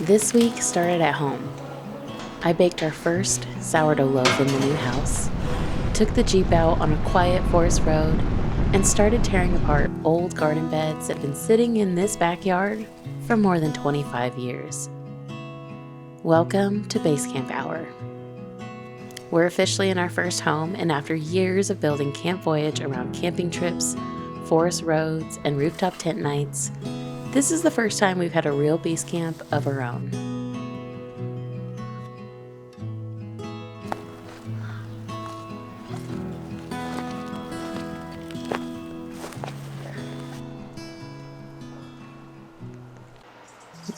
This week started at home. I baked our first sourdough loaf in the new house, took the Jeep out on a quiet forest road, and started tearing apart old garden beds that have been sitting in this backyard for more than 25 years. Welcome to Base Camp Hour. We're officially in our first home, and after years of building Camp Voyage around camping trips, forest roads, and rooftop tent nights, this is the first time we've had a real base camp of our own.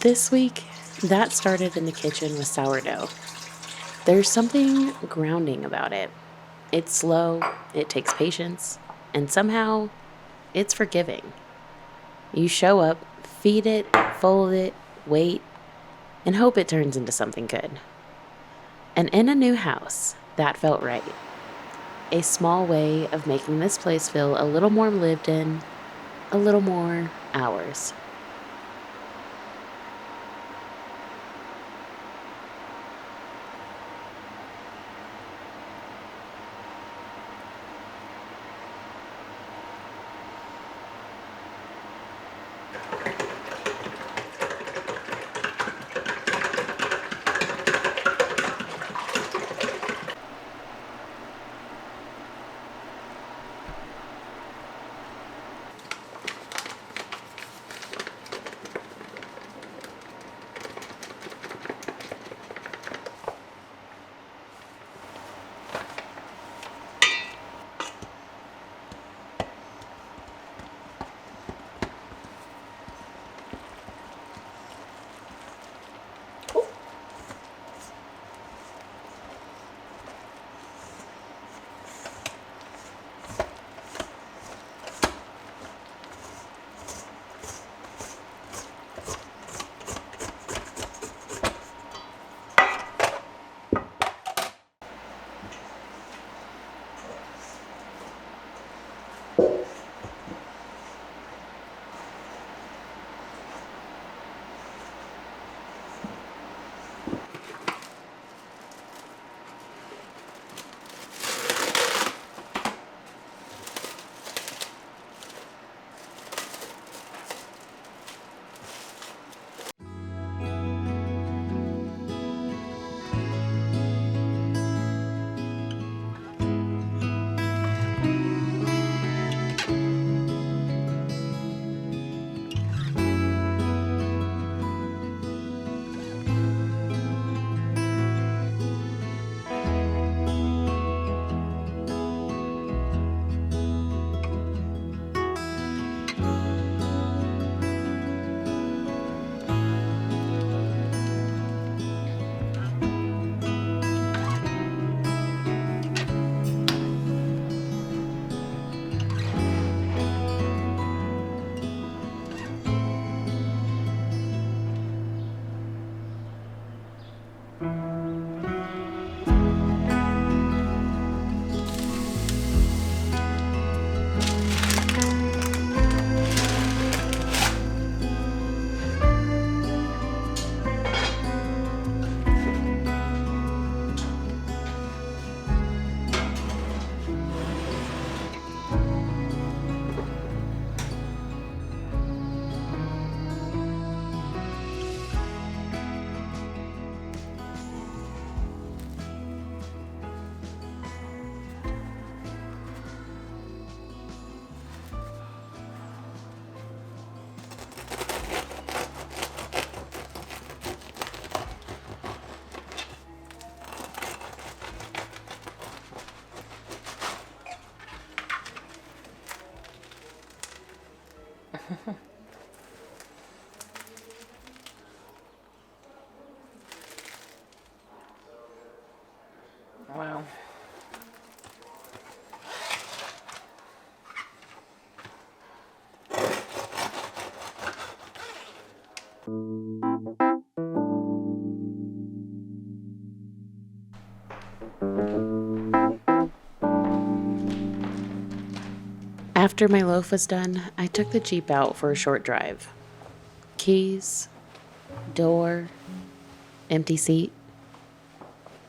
This week, that started in the kitchen with sourdough. There's something grounding about it. It's slow, it takes patience, and somehow, it's forgiving. You show up, feed it, fold it, wait, and hope it turns into something good. And in a new house, that felt right. A small way of making this place feel a little more lived in, a little more ours. Wow. After my loaf was done, I took the Jeep out for a short drive. Keys, Door, empty seat.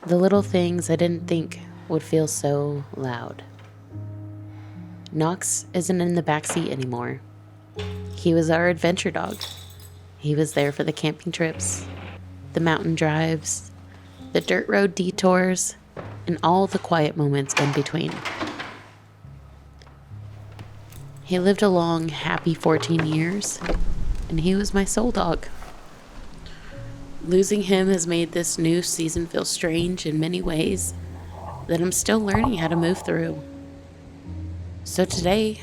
The little things I didn't think would feel so loud. Knox isn't in the backseat anymore. He was our adventure dog. He was there for the camping trips, the mountain drives, the dirt road detours, and all the quiet moments in between. He lived a long, happy 14 years, and he was my soul dog. Losing him has made this new season feel strange in many ways that I'm still learning how to move through. So today,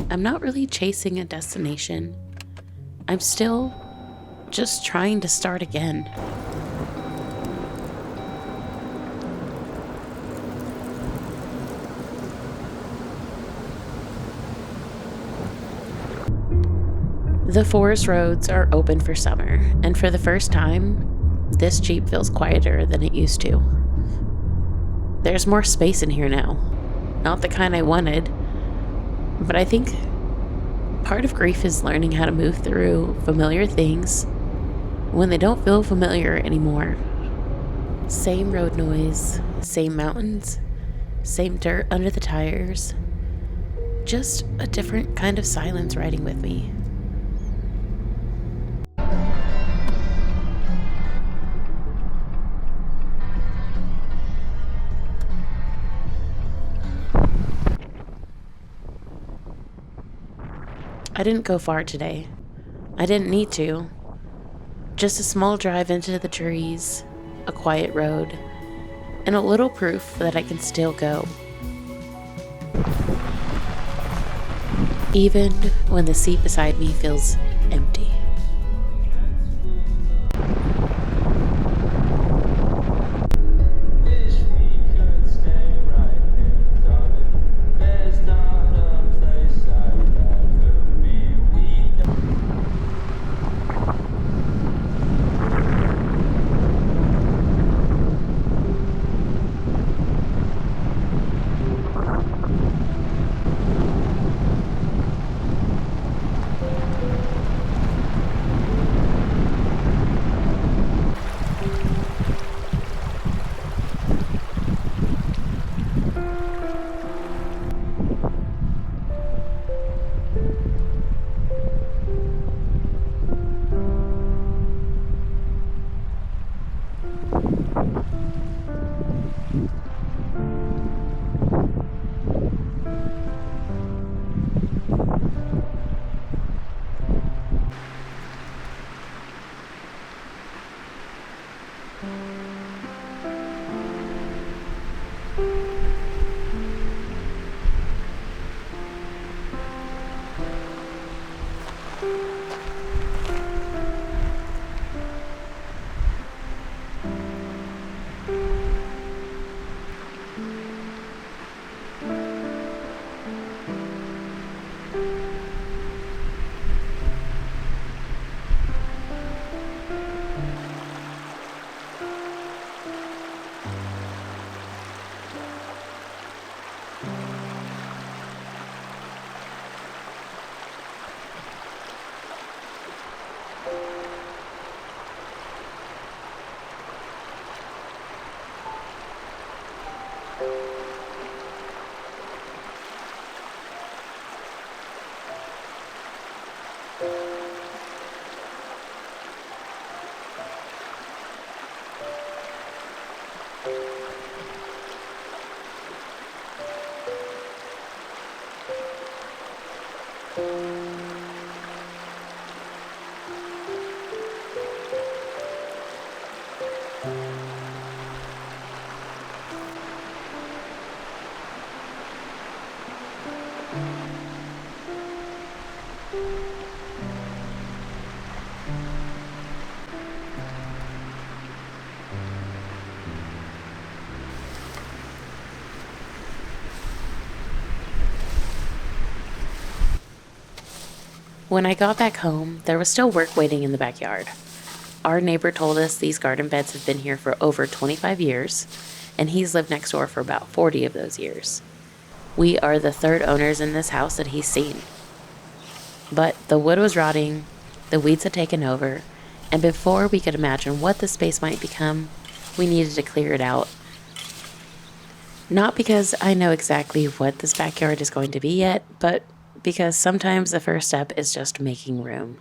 I'm not really chasing a destination. I'm still just trying to start again. The forest roads are open for summer, and for the first time, this Jeep feels quieter than it used to. There's more space in here now. Not the kind I wanted, but I think part of grief is learning how to move through familiar things when they don't feel familiar anymore. Same road noise, same mountains, same dirt under the tires, just a different kind of silence riding with me. I didn't go far today. I didn't need to. Just a small drive into the trees, a quiet road, and a little proof that I can still go. Even when the seat beside me feels empty. When I got back home, there was still work waiting in the backyard. Our neighbor told us these garden beds have been here for over 25 years, and he's lived next door for about 40 of those years. We are the third owners in this house that he's seen. But the wood was rotting, the weeds had taken over, And before we could imagine what the space might become, we needed to clear it out. Not because I know exactly what this backyard is going to be yet, but because sometimes the first step is just making room.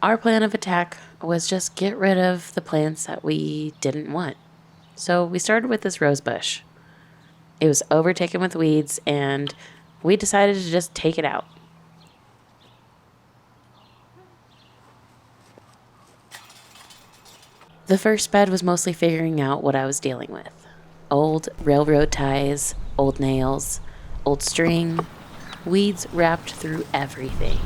Our plan of attack was just get rid of the plants that we didn't want. So we started with this rose bush. It was overtaken with weeds, and we decided to just take it out. The first bed was mostly figuring out what I was dealing with. Old railroad ties, old nails, old string, weeds wrapped through everything.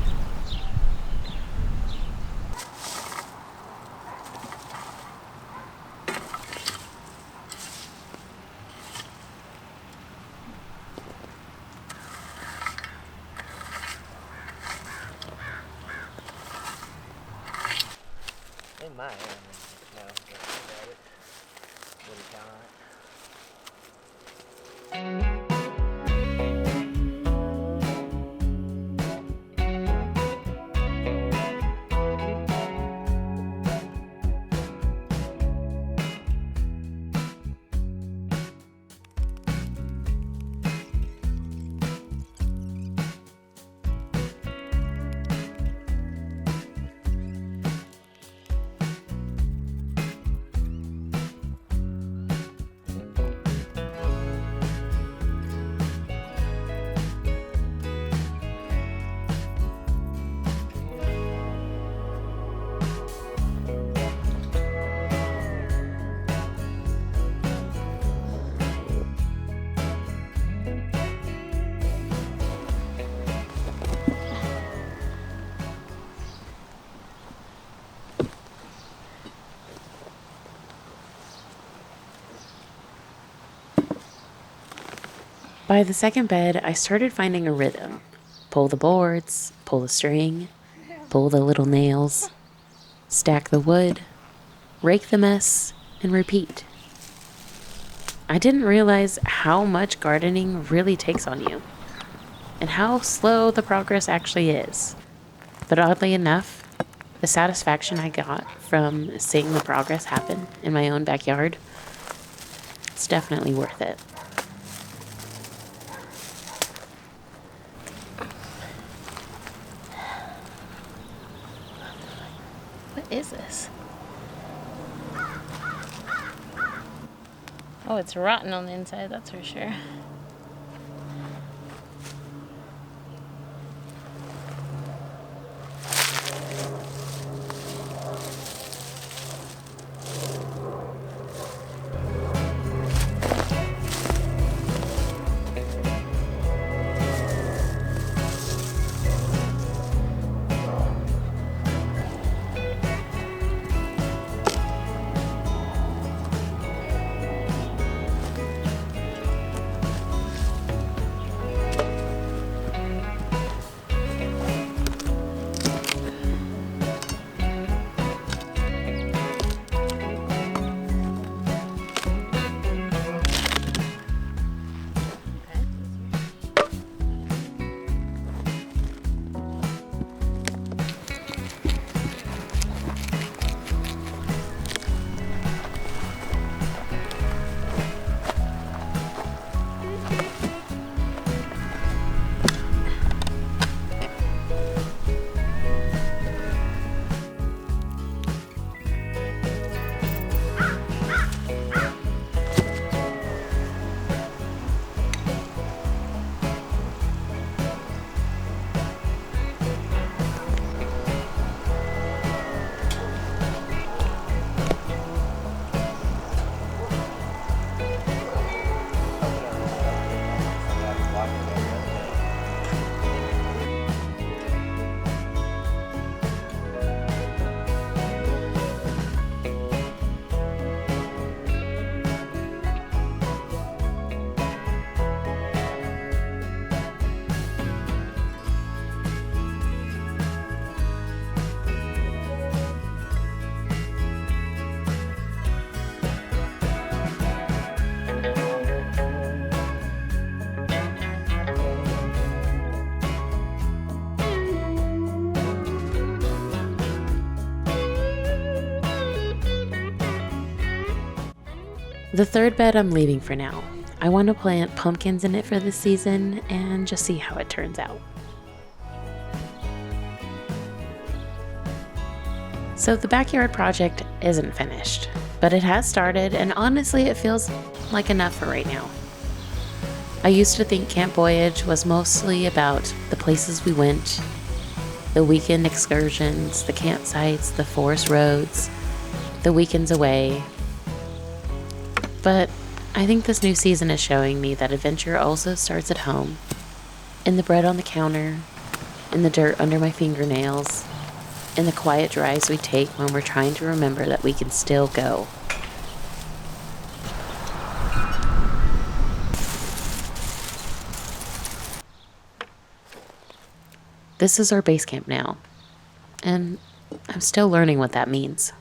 They might, no, think about it. Wouldn't count on it. By the second bed, I started finding a rhythm. Pull the boards, pull the string, pull the little nails, stack the wood, rake the mess, and repeat. I didn't realize how much gardening really takes on you, and how slow the progress actually is. But oddly enough, the satisfaction I got from seeing the progress happen in my own backyard, it's definitely worth it. What is this? Oh, it's rotten on the inside, that's for sure. The third bed I'm leaving for now. I want to plant pumpkins in it for this season and just see how it turns out. So the backyard project isn't finished, but it has started, and honestly it feels like enough for right now. I used to think Camp Voyage was mostly about the places we went, the weekend excursions, the campsites, the forest roads, the weekends away. But I think this new season is showing me that adventure also starts at home, in the bread on the counter, in the dirt under my fingernails, in the quiet drives we take when we're trying to remember that we can still go. This is our base camp now, and I'm still learning what that means.